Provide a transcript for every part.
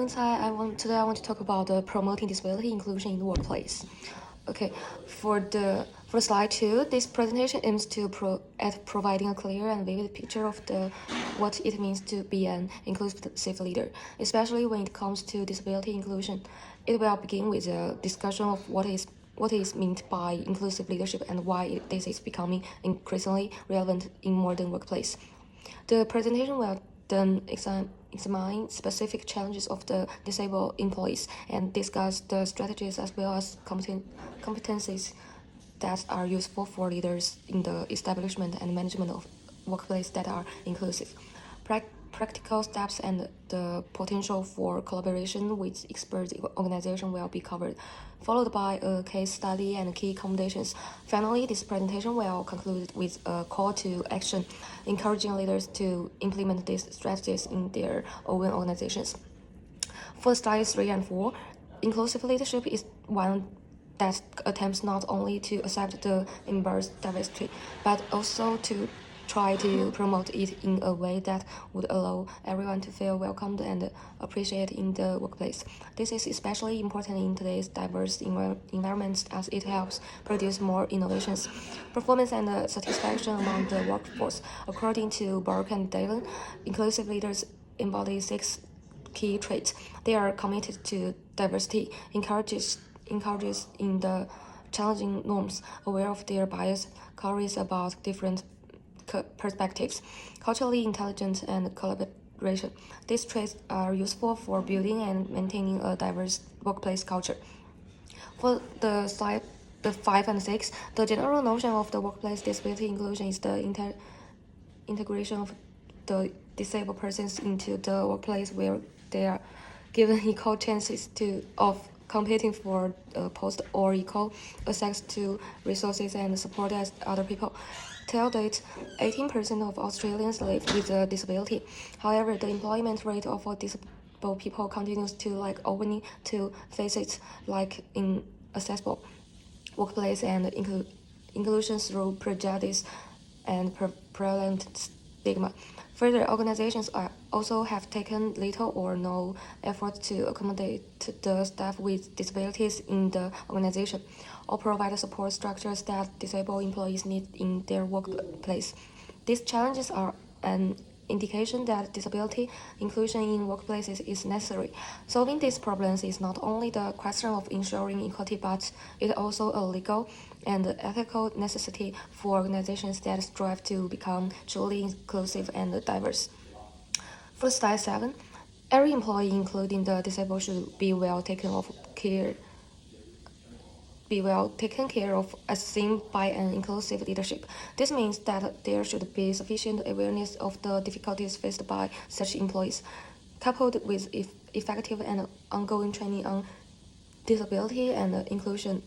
students. Today I want to talk about promoting disability inclusion in the workplace. Okay, for slide 2, this presentation aims to providing a clear and vivid picture of what it means to be an inclusive leader, especially when it comes to disability inclusion. It will begin with a discussion of what is meant by inclusive leadership and why this is becoming increasingly relevant in modern workplace. The presentation will then examine specific challenges of the disabled employees and discuss the strategies as well as competencies that are useful for leaders in the establishment and management of workplace that are inclusive. Practical steps and the potential for collaboration with expert organization will be covered, followed by a case study and key recommendations. Finally, this presentation will conclude with a call to action, encouraging leaders to implement these strategies in their own organizations. For slides 3 and 4, inclusive leadership is one that attempts not only to accept the embraced diversity, but also to try to promote it in a way that would allow everyone to feel welcomed and appreciated in the workplace. This is especially important in today's diverse environments as it helps produce more innovations, performance, and satisfaction among the workforce. According to Burke and Dalen, inclusive leaders embody 6 key traits. They are committed to diversity, encourages in the challenging norms, aware of their bias, curious about different perspectives, culturally intelligent, and collaboration. These traits are useful for building and maintaining a diverse workplace culture. For the 5 and 6, the general notion of the workplace disability inclusion is the integration of the disabled persons into the workplace where they are given equal chances of competing for a post or equal access to resources and support as other people. Till date, 18% of Australians live with a disability. However, the employment rate of disabled people continues to opening to face it inaccessible workplace and inclusion through prejudice and prevalent stigma. Further, organizations also have taken little or no effort to accommodate the staff with disabilities in the organization, or provide support structures that disabled employees need in their workplace. These challenges are an indication that disability inclusion in workplaces is necessary. Solving these problems is not only the question of ensuring equality, but it also a legal and ethical necessity for organizations that strive to become truly inclusive and diverse. For slide 7, every employee, including the disabled, should be well taken care of as seen by an inclusive leadership. This means that there should be sufficient awareness of the difficulties faced by such employees, coupled with effective and ongoing training on disability and inclusion.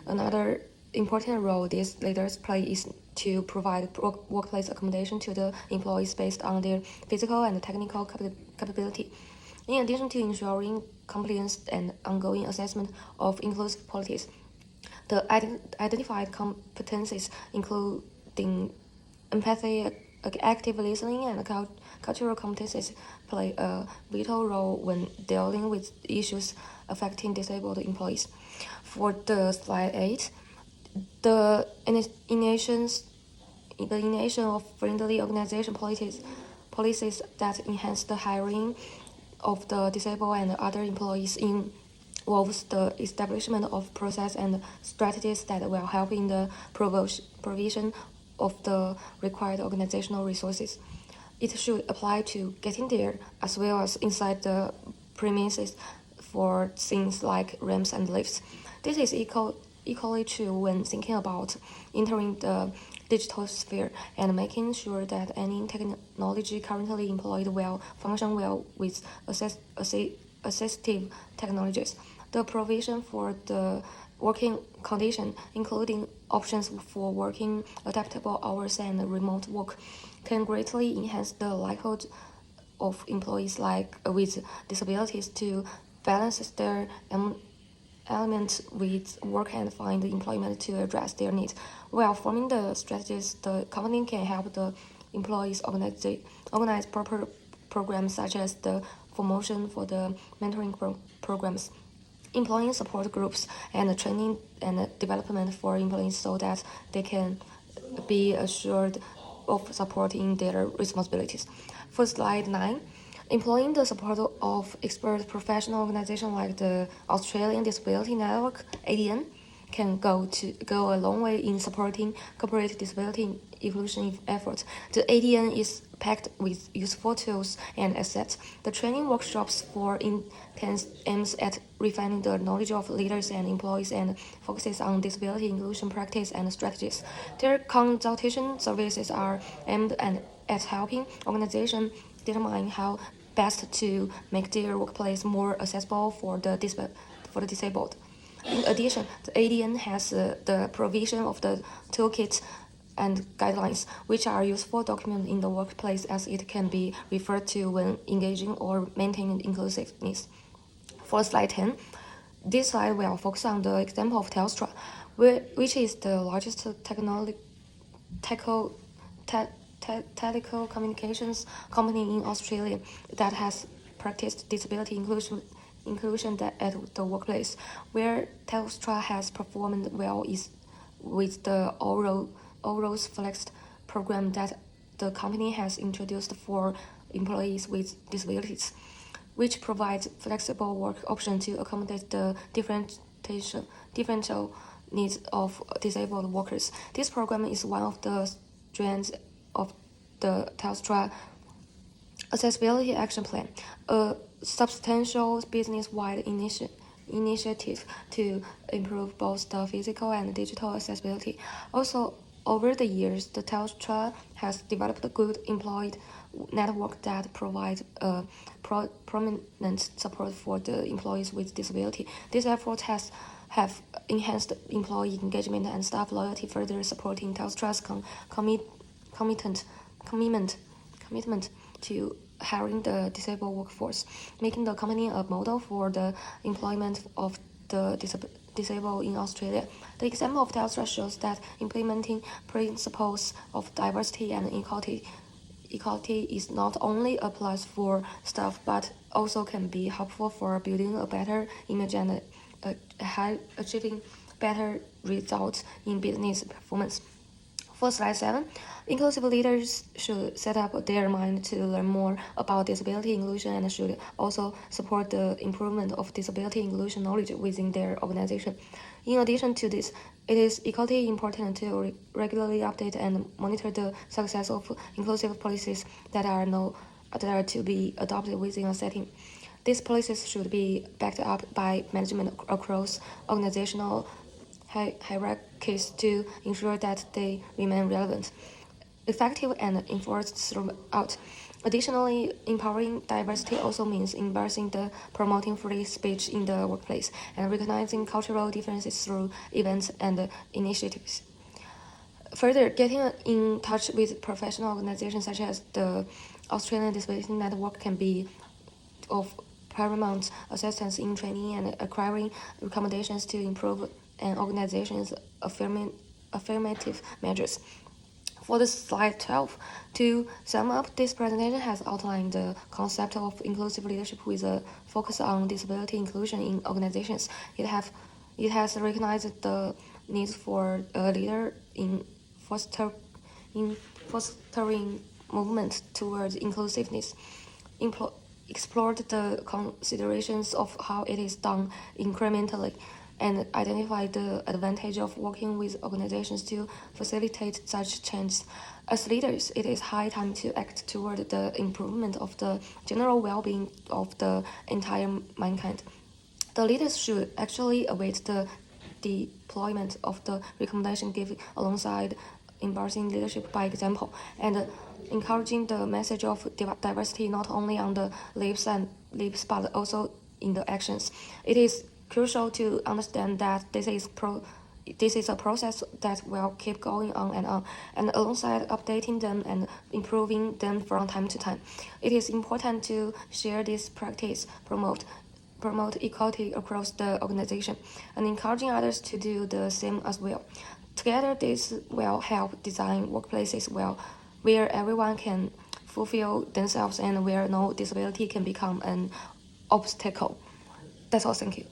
Another important role these leaders play is to provide workplace accommodation to the employees based on their physical and technical capability. In addition to ensuring compliance and ongoing assessment of inclusive policies, the identified competencies, including empathy, active listening, and cultural competencies, play a vital role when dealing with issues affecting disabled employees. For the slide 8, the initiation of friendly organization policies that enhance the hiring of the disabled and other employees involves the establishment of process and strategies that will help in the provision of the required organizational resources. It should apply to getting there as well as inside the premises for things like ramps and lifts. This is equally true when thinking about entering the digital sphere and making sure that any technology currently employed will function well with assistive technologies. The provision for the working condition, including options for working adaptable hours and remote work, can greatly enhance the likelihood of employees with disabilities to balance their element with work and find employment to address their needs. While forming the strategies, the company can help the employees organize proper programs such as the promotion for the mentoring programs, employee support groups, and training and development for employees so that they can be assured of supporting their responsibilities. For slide 9, employing the support of expert professional organizations like the Australian Disability Network, ADN, can go a long way in supporting corporate disability inclusion efforts. The ADN is packed with useful tools and assets. The training workshops for intense aims at refining the knowledge of leaders and employees and focuses on disability inclusion practice and strategies. Their consultation services are aimed at helping organizations determine how best to make their workplace more accessible for the disabled. In addition, the ADN has the provision of the toolkit and guidelines, which are useful documents in the workplace as it can be referred to when engaging or maintaining inclusiveness. For slide 10, this slide will focus on the example of Telstra, which is the largest telecommunications company in Australia that has practiced disability inclusion at the workplace. Where Telstra has performed well is with the Allroads Flex program that the company has introduced for employees with disabilities, which provides flexible work options to accommodate the differential needs of disabled workers. This program is one of the strands of the Telstra Accessibility Action Plan, a substantial business-wide initiative to improve both the physical and digital accessibility. Also, over the years, the Telstra has developed a good employee network that provides prominent support for the employees with disability. These efforts have enhanced employee engagement and staff loyalty, further supporting Telstra's commitment to hiring the disabled workforce, making the company a model for the employment of the disabled in Australia. The example of Telstra shows that implementing principles of diversity and equality is not only applies for staff but also can be helpful for building a better image and achieving better results in business performance. For slide 7, inclusive leaders should set up their mind to learn more about disability inclusion and should also support the improvement of disability inclusion knowledge within their organization. In addition to this, it is equally important to regularly update and monitor the success of inclusive policies that are to be adopted within a setting. These policies should be backed up by management across organizational hierarchies to ensure that they remain relevant, effective, and enforced throughout. Additionally, empowering diversity also means embracing the promoting free speech in the workplace and recognizing cultural differences through events and initiatives. Further, getting in touch with professional organizations such as the Australian Disability Network can be of paramount assistance in training and acquiring recommendations to improve an organization's affirmative measures. For the slide 12, to sum up, this presentation has outlined the concept of inclusive leadership with a focus on disability inclusion in organizations. It has recognized the need for a leader in fostering movement towards inclusiveness, explored the considerations of how it is done incrementally, and identify the advantage of working with organizations to facilitate such change. As leaders, it is high time to act toward the improvement of the general well-being of the entire mankind. The leaders should actually await the deployment of the recommendation given alongside embracing leadership by example and encouraging the message of diversity not only on the lips but also in the actions. It is crucial to understand that this is a process that will keep going on, and alongside updating them and improving them from time to time. It is important to share this practice, promote equality across the organization, and encouraging others to do the same as well. Together, this will help design workplaces where everyone can fulfill themselves and where no disability can become an obstacle. That's all. Thank you.